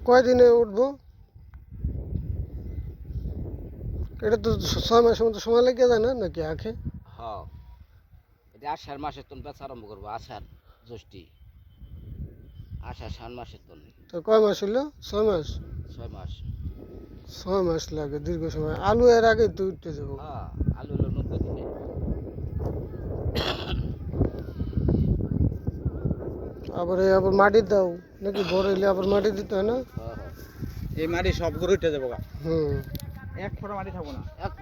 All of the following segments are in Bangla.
কয়দিনে উঠবো? এটা তো 6 মাসের মতো সময় লেগে যায় না নাকি আখে? হ্যাঁ, এটা আষাঢ় মাসে তুমি বেচা আরম্ভ করবো। আষাঢ়, জ্যৈষ্ঠী, আষাঢ় 7 মাসের তনে। তো কয় মাস হইলো? 6 মাস। 6 মাস। 6 মাস লাগে, দীর্ঘ সময়। আলু এর আগে তো উঠতে যাবো। হ্যাঁ, আলু হলো 90 দিনে। আবার মাটি দাও নাকি? বড় হইলে আবার মাটি দিতে হয় না? হ্যাঁ হ্যাঁ, এই মাটি সবগুলো উঠে যাবো গা, হুম। এক ফোঁটা মাটি থাকবো না। এক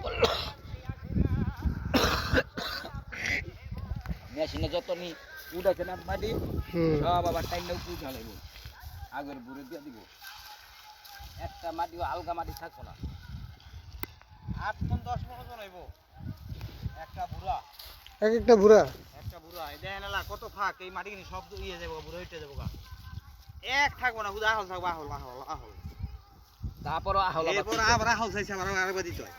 মেশিনে যত নি উঠাছে না মাটি, হুম। সব আবার টাইমটা উঠে লাগব। আগের বুড়ে দিয়ে দিব, একটা মাটি আলগা মাটি থাকবো না। 8 মণ 10 মণ ওজন হইব একটা বুড়া। একটা বুড়া। একটা বুড়া এই দেখেন না কত ফাঁক, এই মাটি কিনি সব ইয়ে যাবো, বুড়া উঠে যাবো গা, এক থাকবো না, শুধু আহল থাকবো, আহল আহল আহল। তারপরও আহল এরপর আবার আহল চাইছে, আবার আরেকবার দিতে হয়।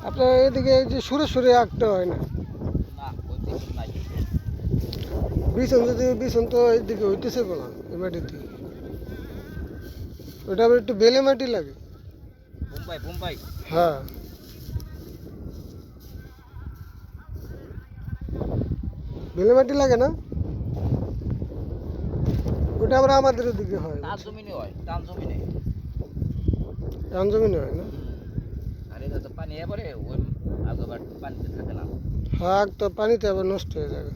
আপনার এদিকে এই যে সুরে সুরে আঁকতে হয় না? না, ওই দিকে নাই। বিছন তো এইদিকে হইতেছে না এই মাটিতে। ওটা আবার একটু বেলে মাটি লাগে। বোম্বাই বোম্বাই। হ্যাঁ, বেলে মাটি লাগে না? ওটা আবার আমাদের ওদিকে হয়। টান জমিনে হয়, টান জমিনে। টান জমিনে হয় না? আর এটা তো পানি এবারে ওই আগেবার পানিতে থাকে না। হাঁক তো পানিতে আবার নষ্ট হয়ে যাবে।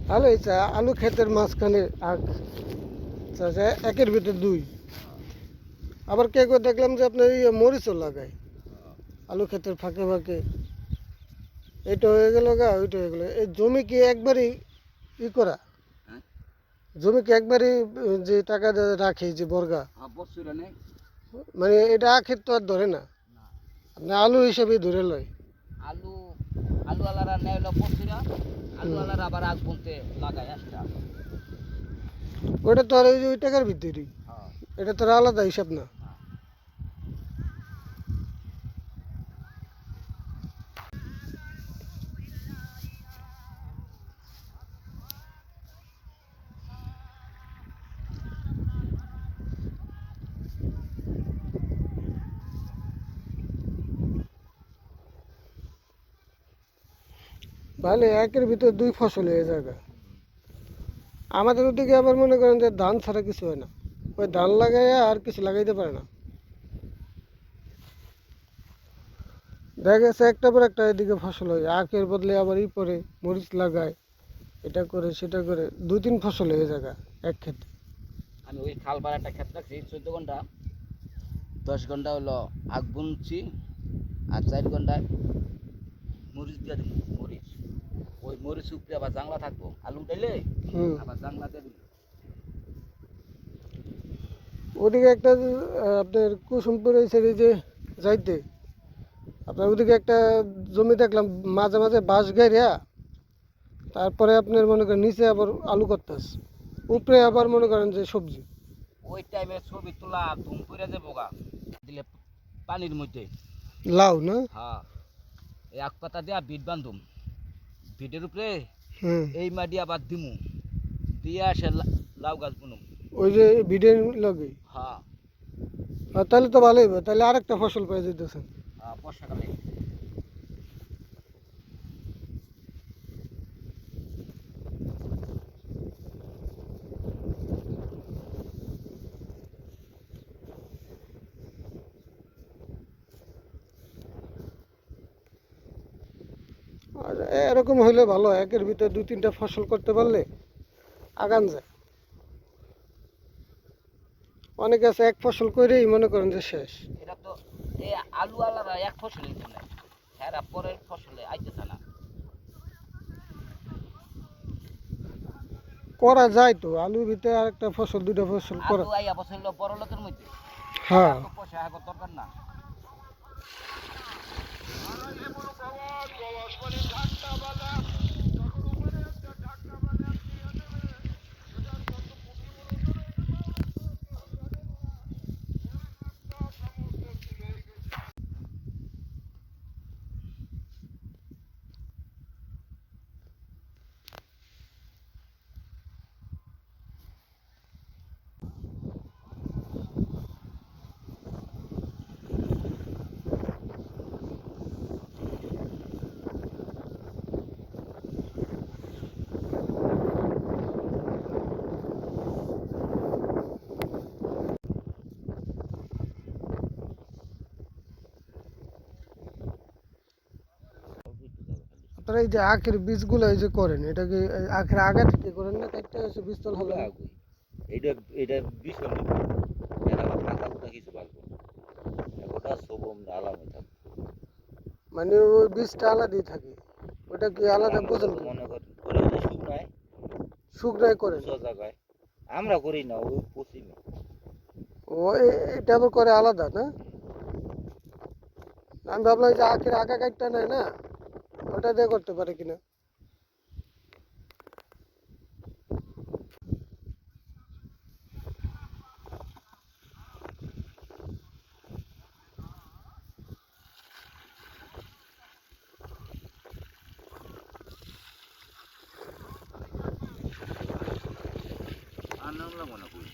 ভালো হয়েছে, আলু ক্ষেতের মাঝখানে আখ চাষে একের ভিতর দুই। আবার কে কেউ দেখলাম যে আপনার ইয়ে মরিচও লাগায় আলু ক্ষেতের ফাঁকে ফাঁকে। এটা হয়ে গেল গা, ওইটা হয়ে গেল। এই জমি কি একবারই করা? হ্যাঁ? জমি কি একবারই যে টাকা রাখে যে বর্গা, বছরে নেই। মানে এটা আখের তো আর ধরে না, আপনি আলু হিসেবেই ধরে লয়। আলু আলু আলারা নেয় হলো বছরে, আলু আলারা আবার আগ বলতে লাগায় আসটা। ওটা তো আর ওই টাকার ভিতরেই, হ্যাঁ। এটা তো আর আলাদা হিসাব না। ভালো, একের ভিতর দুই ফসল হয়ে যায়। আমাদের ওদিকে আবার মনে করেন যে ধান ছাড়া কিছু হয় না, ওই ধান লাগাইয়া আর কিছু লাগাইতে পারে না। দেখা গেছে একটা পর একটা এদিকে ফসল হয়, আখের বদলে আবার পরে মরিচ লাগায়, এটা করে সেটা করে 2-3 ফসল হয়ে যায় এক ক্ষেত্রে। আমি ওই খাল পাড় একটা ক্ষেত রাখছি 14 ঘন্টা, 10 ঘন্টা হলো আগ বুনছি, আর 4 ঘন্টায় মরিচ দিয়ে দিব। মরিচ, ওই মরিচ উপরে আবার জাংলা থাকবো, আলু উঠাইলে আবার জাংলা দিয়ে দিব। ওদিকে একটা আপনার কুসুমপুর এই সাইডে যে যাইতে, আপনার ওদিকে একটা জমি দেখলাম মাঝে মাঝে বাঁশ গাইরা, তারপরে আপনার মনে করেন নিচে আবার আলু করতেছে, উপরে আবার মনে করেন যে সবজি। ওই টাইমে ছবি তোলা ধুম পড়ে যাবো গা দিলে পানির মধ্যে। লাউ না? হ্যাঁ, এই আখ পাতা দিয়া বিট বান্ধুম, বিটের উপরে হুম। এই মাটি আবার দিমু, দিয়ে আসে লাউ গাছ বুনুম। ওই যে ভিডের লগে। হ্যাঁ। তাহলে তো ভালোই হবে, তাহলে আরেকটা ফসল পেয়ে যেতেছেন। বর্ষাকালে। আর এরকম হইলে ভালো, একের ভিতরে 2-3টা ফসল করতে পারলে আগান যায়। অনেকে আছে এক ফসল করেই মনে করেন যে শেষ। এটা তো এই আলু আলারা এক ফসলে দিতে নাই, হ্যাঁ পরের ফসলে আইতেছে না। করা যায় তো, আলুর ভিতরে আরেকটা ফসল 2টা ফসল করা। আলু আইয়া বছর হলো বড় লোকের মধ্যে, হ্যাঁ। এত পয়সা এখন দরকার না। আপনারা এই যে আখের বীজগুলো এই যে করেন, এটা কি এই আখের আগা থেকে করেন না কাটতে এসে বীজতল হলো? আগুই এটা এটা বিষণ এর আবার পাতা পুতা কিছু পারবো না ওটা সবম আলামে থাকবে মানে ওই বীজটা আলাদাই থাকে, ওটা কি আলাদা বোঝেন কি? মনে করেন ওরা যে শুকনায় শুকনাই করেন? উঁচু জায়গায় আমরা করি না ওই পশ্চিমে ও এটা আবার করে আলাদা না? আমি ভাবলাম যে আখের আগা কাটটা নেয় না, ওটা দিয়ে করতে পারে কিনা। আনন্দ মনে করি